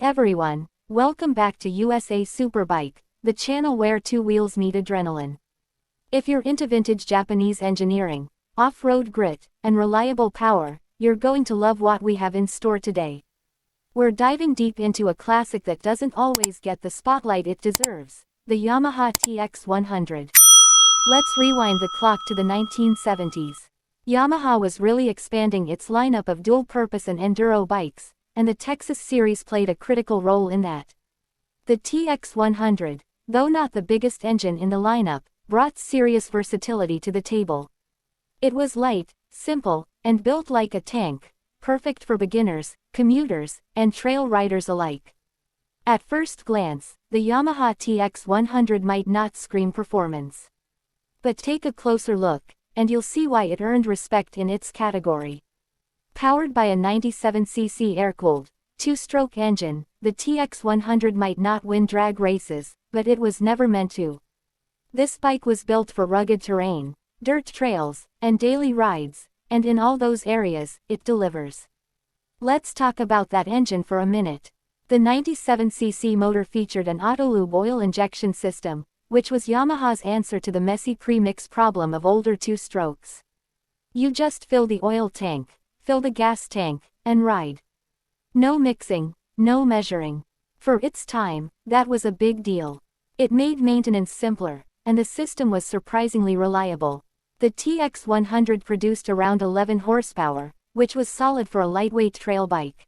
everyone, welcome back to USA Superbike, the channel where two wheels meet adrenaline. If you're into vintage Japanese engineering, off-road grit, and reliable power, you're going to love what we have in store today. We're diving deep into a classic that doesn't always get the spotlight it deserves, the Yamaha RX100. Let's rewind the clock to the 1970s. Yamaha was really expanding its lineup of dual-purpose and enduro bikes, and the Texas series played a critical role in that. The RX100, though not the biggest engine in the lineup, brought serious versatility to the table. It was light, simple, and built like a tank, perfect for beginners, commuters, and trail riders alike. At first glance, the Yamaha RX100 might not scream performance. But take a closer look, and you'll see why it earned respect in its category. Powered by a 97cc air-cooled, two-stroke engine, the RX100 might not win drag races, but it was never meant to. This bike was built for rugged terrain, dirt trails, and daily rides, and in all those areas, it delivers. Let's talk about that engine for a minute. The 97cc motor featured an autolube oil injection system, which was Yamaha's answer to the messy pre-mix problem of older two-strokes. You just fill the oil tank, fill the gas tank, and ride. No mixing, no measuring. For its time, that was a big deal. It made maintenance simpler, and the system was surprisingly reliable. The RX100 produced around 11 horsepower, which was solid for a lightweight trail bike.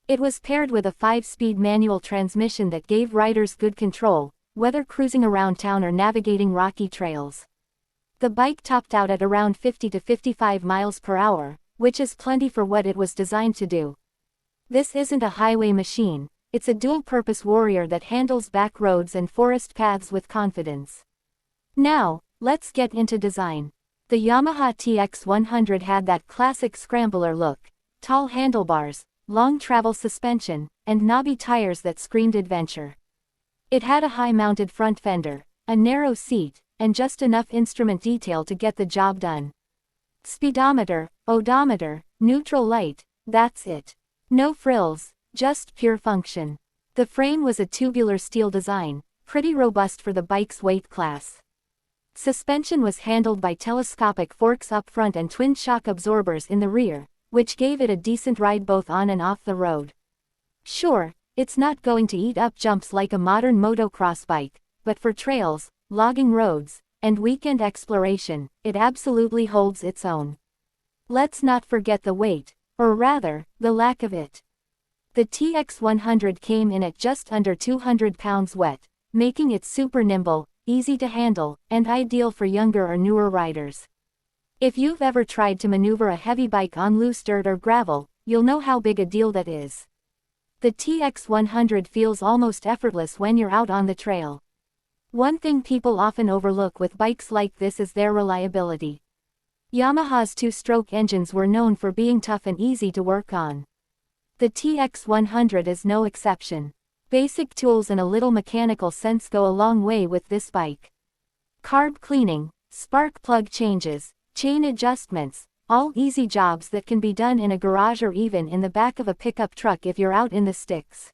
It was paired with a 5-speed manual transmission that gave riders good control, whether cruising around town or navigating rocky trails. The bike topped out at around 50 to 55 miles per hour, which is plenty for what it was designed to do. This isn't a highway machine, it's a dual-purpose warrior that handles back roads and forest paths with confidence. Now, let's get into design. The Yamaha RX100 had that classic scrambler look, tall handlebars, long travel suspension, and knobby tires that screamed adventure. It had a high-mounted front fender, a narrow seat, and just enough instrument detail to get the job done. Speedometer, odometer, neutral light, that's it. No frills, just pure function. The frame was a tubular steel design, pretty robust for the bike's weight class. Suspension was handled by telescopic forks up front and twin shock absorbers in the rear, which gave it a decent ride both on and off the road. Sure, it's not going to eat up jumps like a modern motocross bike, but for trails, logging roads, and weekend exploration, it absolutely holds its own. Let's not forget the weight, or rather, the lack of it. The RX100 came in at just under 200 pounds wet, making it super nimble, easy to handle, and ideal for younger or newer riders. If you've ever tried to maneuver a heavy bike on loose dirt or gravel, you'll know how big a deal that is. The RX100 feels almost effortless when you're out on the trail. One thing people often overlook with bikes like this is their reliability. Yamaha's two-stroke engines were known for being tough and easy to work on. The RX100 is no exception. Basic tools and a little mechanical sense go a long way with this bike. Carb cleaning, spark plug changes, chain adjustments, all easy jobs that can be done in a garage or even in the back of a pickup truck if you're out in the sticks.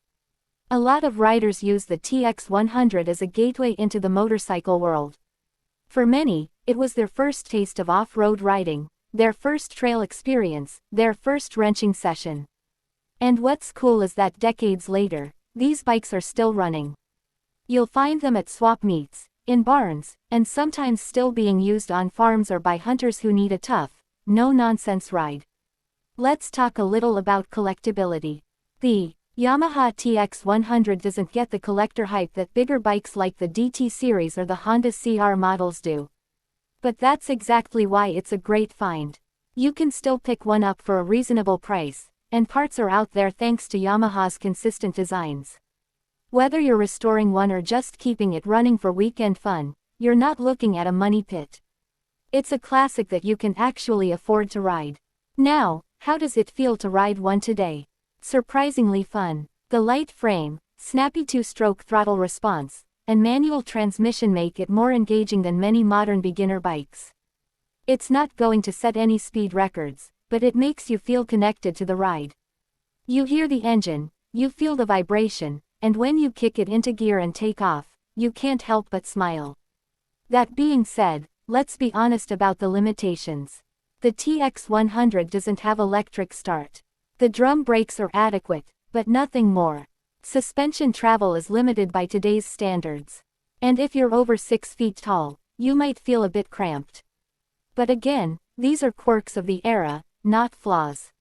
A lot of riders use the RX100 as a gateway into the motorcycle world. For many, it was their first taste of off-road riding, their first trail experience, their first wrenching session. And what's cool is that decades later, these bikes are still running. You'll find them at swap meets, in barns, and sometimes still being used on farms or by hunters who need a tough, no-nonsense ride. Let's talk a little about collectability. The Yamaha RX100 doesn't get the collector hype that bigger bikes like the DT series or the Honda CR models do. But that's exactly why it's a great find. You can still pick one up for a reasonable price, and parts are out there thanks to Yamaha's consistent designs. Whether you're restoring one or just keeping it running for weekend fun, you're not looking at a money pit. It's a classic that you can actually afford to ride. Now, how does it feel to ride one today? Surprisingly fun. The light frame, snappy two-stroke throttle response, and manual transmission make it more engaging than many modern beginner bikes. It's not going to set any speed records, but it makes you feel connected to the ride. You hear the engine, you feel the vibration, and when you kick it into gear and take off, you can't help but smile. That being said, let's be honest about the limitations. The TX100 doesn't have electric start. The drum brakes are adequate, but nothing more. Suspension travel is limited by today's standards. And if you're over 6 feet tall, you might feel a bit cramped. But again, these are quirks of the era, not flaws.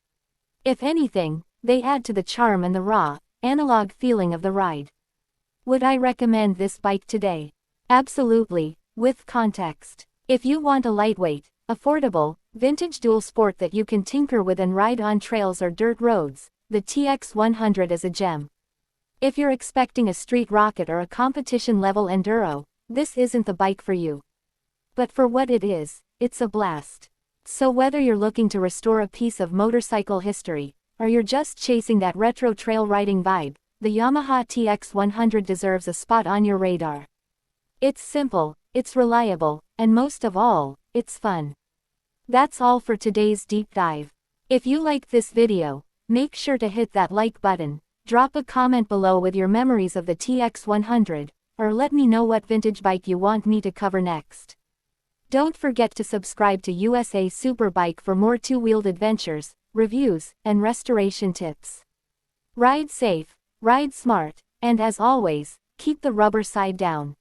If anything, they add to the charm and the raw, analog feeling of the ride. Would I recommend this bike today? Absolutely, with context. If you want a lightweight, affordable, vintage dual sport that you can tinker with and ride on trails or dirt roads, the TX100 is a gem. If you're expecting a street rocket or a competition-level enduro, this isn't the bike for you. But for what it is, it's a blast. So whether you're looking to restore a piece of motorcycle history, or you're just chasing that retro trail riding vibe, the Yamaha TX100 deserves a spot on your radar. It's simple, it's reliable, and most of all, it's fun. That's all for today's deep dive. If you liked this video, make sure to hit that like button, drop a comment below with your memories of the TX100, or let me know what vintage bike you want me to cover next. Don't forget to subscribe to USA Superbike for more two-wheeled adventures, reviews, and restoration tips. Ride safe, ride smart, and as always, keep the rubber side down.